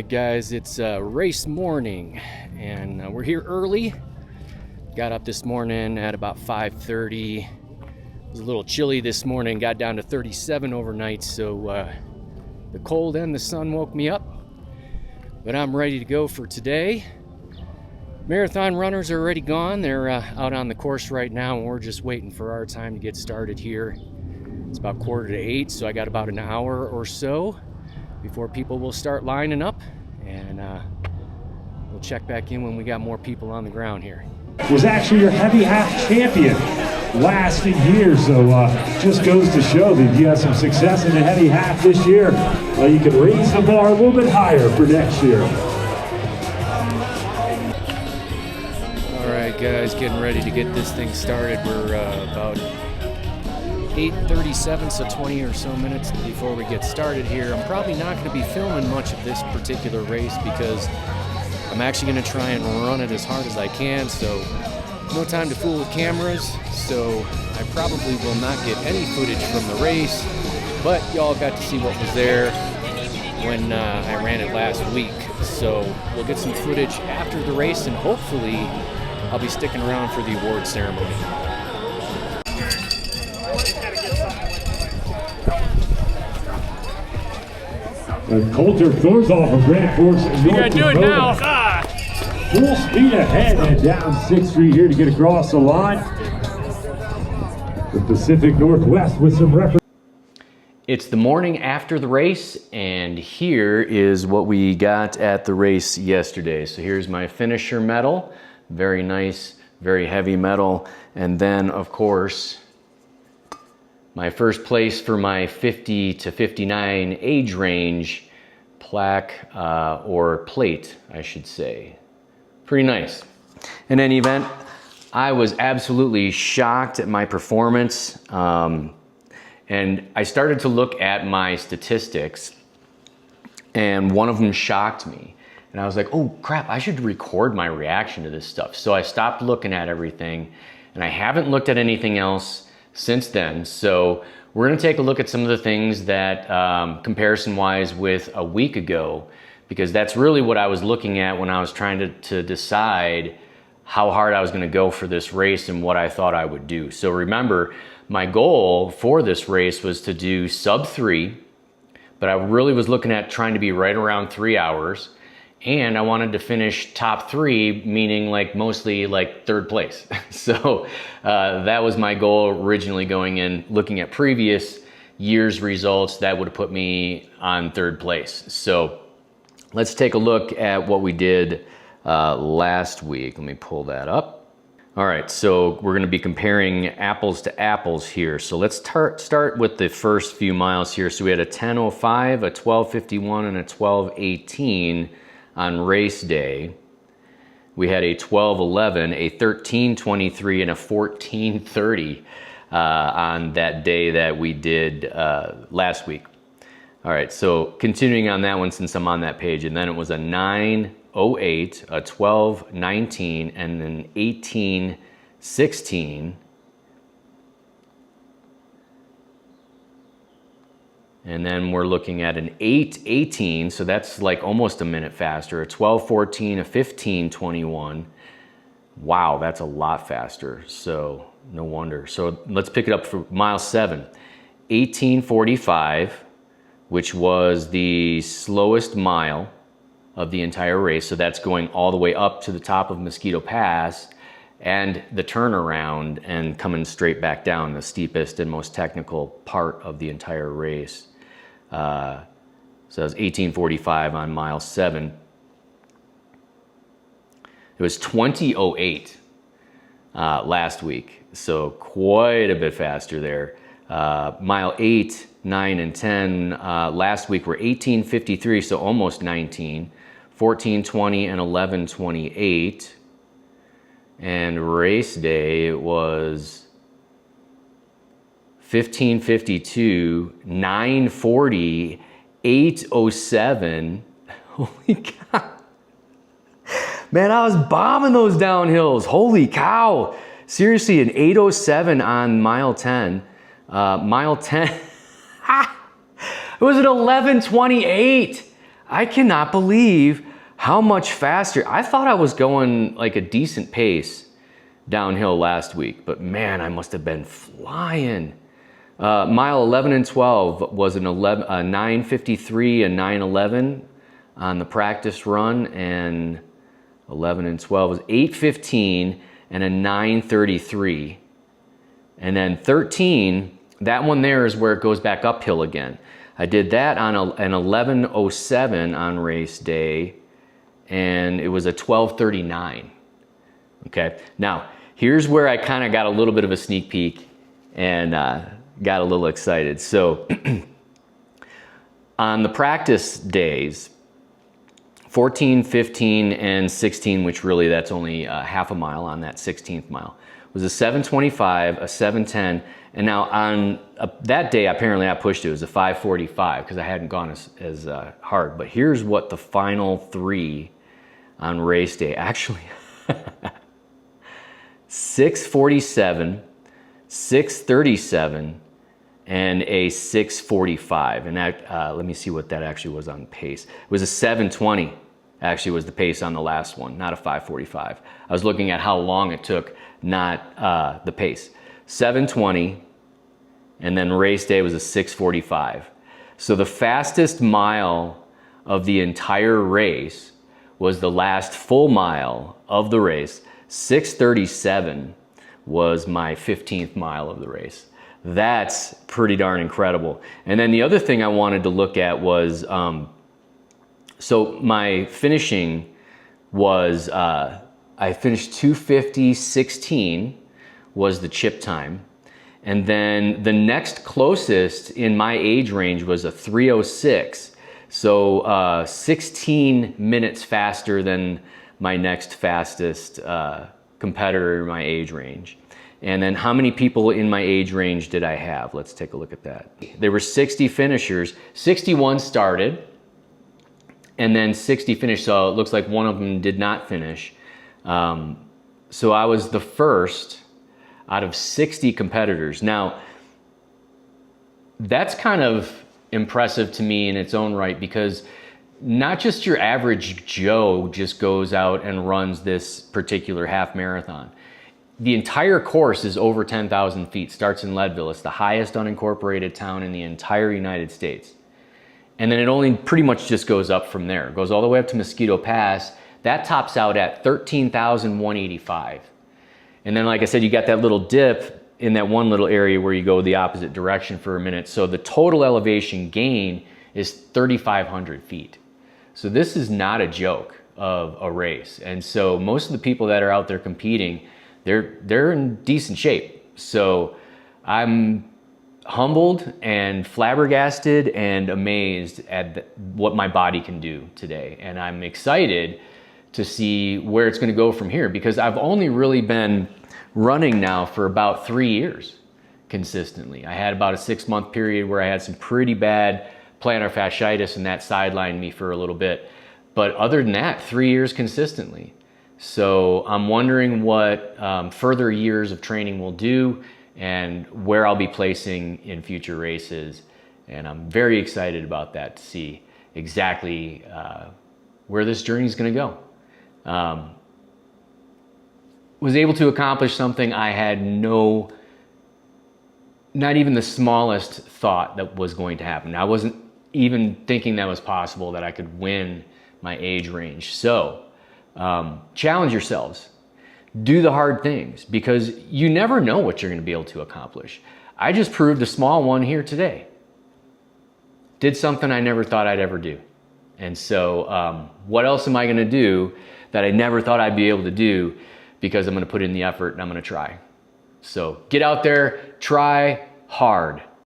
right, guys, it's race morning, and we're here early. Got up this morning at about 5:30. It was a little chilly this morning, got down to 37 overnight, so the cold and the sun woke me up. But I'm ready to go for today. Marathon runners are already gone. They're out on the course right now, and we're just waiting for our time to get started here. It's about 7:45, so I got about an hour or so before people will start lining up, and we'll check back in when we got more people on the ground here. Was actually your heavy half champion last year, so just goes to show that you have some success in the heavy half this year. You can raise the bar a little bit higher for next year. All right, guys, getting ready to get this thing started. We're about 8:37, so 20 or so minutes before we get started here. I'm probably not going to be filming much of this particular race because I'm actually going to try and run it as hard as I can, so no time to fool with cameras, so I probably will not get any footage from the race, but y'all got to see what was there when I ran it last week. So we'll get some footage after the race, and hopefully I'll be sticking around for the award ceremony. And Coulter throws off of Grand Forks. You gotta do it now. Full speed ahead and down 6th Street here to get across the line. The Pacific Northwest with some reference. It's the morning after the race, and here is what we got at the race yesterday. So here's my finisher medal. Very nice, very heavy medal. And then, of course, my first place for my 50 to 59 age range plaque, or plate, I should say. Pretty nice. In any event, I was absolutely shocked at my performance. And I started to look at my statistics, and one of them shocked me. And I was like, oh crap, I should record my reaction to this stuff. So I stopped looking at everything, and I haven't looked at anything else since then. So we're gonna take a look at some of the things that comparison-wise with a week ago, because that's really what I was looking at when I was trying to decide how hard I was gonna go for this race and what I thought I would do. So remember, my goal for this race was to do sub 3, but I really was looking at trying to be right around 3 hours. And I wanted to finish top 3, meaning like mostly like 3rd place. So that was my goal originally going in, looking at previous year's results. That would have put me on 3rd place. So let's take a look at what we did last week. Let me pull that up. All right, so we're gonna be comparing apples to apples here. So let's start with the first few miles here. So we had a 10:05, a 12:51, and a 12:18 on race day. We had a 12:11, a 13:23, and a 14:30 on that day that we did last week. All right, so continuing on that one since I'm on that page, and then it was a 9:08, a 12:19, and an 18:16. And then we're looking at an 8:18, so that's like almost a minute faster, a 12:14, a 15:21. Wow, that's a lot faster, so no wonder. So let's pick it up for mile 7. 18:45, which was the slowest mile of the entire race. So that's going all the way up to the top of Mosquito Pass and the turnaround and coming straight back down, the steepest and most technical part of the entire race. So that was 18:45 on mile 7. It was 20:08 last week, so quite a bit faster there. Mile 8, 9, and 10 last week were 18:53, so almost 19, 14:20, and 11:28. And race day, it was 15:52, 9:40, 8:07. Holy cow. Man, I was bombing those downhills. Holy cow. Seriously, an 8:07 on mile 10. Mile 10, it was an 11:28 I cannot believe how much faster. I thought I was going like a decent pace downhill last week, but man, I must have been flying. Mile 11 and 12 was a 9:53 and 9:11 on the practice run, and 11 and 12 was 8:15 and a 9:33. And then 13, that one there is where it goes back uphill again. I did that on an 11:07 on race day, and it was a 12:39. Okay, now here's where I kind of got a little bit of a sneak peek and got a little excited. So on the practice days, 14, 15, and 16, which really that's only half a mile on that 16th mile, was a 7:25, a 7:10, and now on that day, apparently I pushed it. It was a 5:45 because I hadn't gone as hard. But here's what the final three on race day actually 6:47, 6:37, and a 6:45. And that, let me see what that actually was on pace. It was a 7:20 actually was the pace on the last one, not a 5:45. I was looking at how long it took, not the pace. 7:20, and then race day was a 6:45. So the fastest mile of the entire race was the last full mile of the race. 6:37 was my 15th mile of the race. That's pretty darn incredible. And then the other thing I wanted to look at was, so my finishing was, I finished 2:50.16 was the chip time. And then the next closest in my age range was a 3:06. So 16 minutes faster than my next fastest competitor in my age range. And then how many people in my age range did I have? Let's take a look at that. There were 60 finishers. 61 started, and then 60 finished. So it looks like one of them did not finish. So I was the first out of 60 competitors. Now, that's kind of impressive to me in its own right, because not just your average Joe just goes out and runs this particular half marathon. The entire course is over 10,000 feet, starts in Leadville. It's the highest unincorporated town in the entire United States. And then it only pretty much just goes up from there. It goes all the way up to Mosquito Pass. That tops out at 13,185. And then, like I said, you got that little dip in that one little area where you go the opposite direction for a minute. So the total elevation gain is 3,500 feet. So this is not a joke of a race. And so most of the people that are out there competing, they're in decent shape. So I'm humbled and flabbergasted and amazed at what my body can do today. And I'm excited to see where it's going to go from here, because I've only really been running now for about 3 years consistently. I had about a 6-month period where I had some pretty bad plantar fasciitis, and that sidelined me for a little bit. But other than that, 3 years consistently. So I'm wondering what further years of training will do and where I'll be placing in future races. And I'm very excited about that, to see exactly where this journey is going to go. Was able to accomplish something I had not even the smallest thought that was going to happen. I wasn't even thinking that was possible, that I could win my age range. So challenge yourselves. Do the hard things, because you never know what you're going to be able to accomplish. I just proved a small one here today. Did something I never thought I'd ever do. And so what else am I going to do that I never thought I'd be able to do, because I'm going to put in the effort and I'm going to try. So get out there, try hard.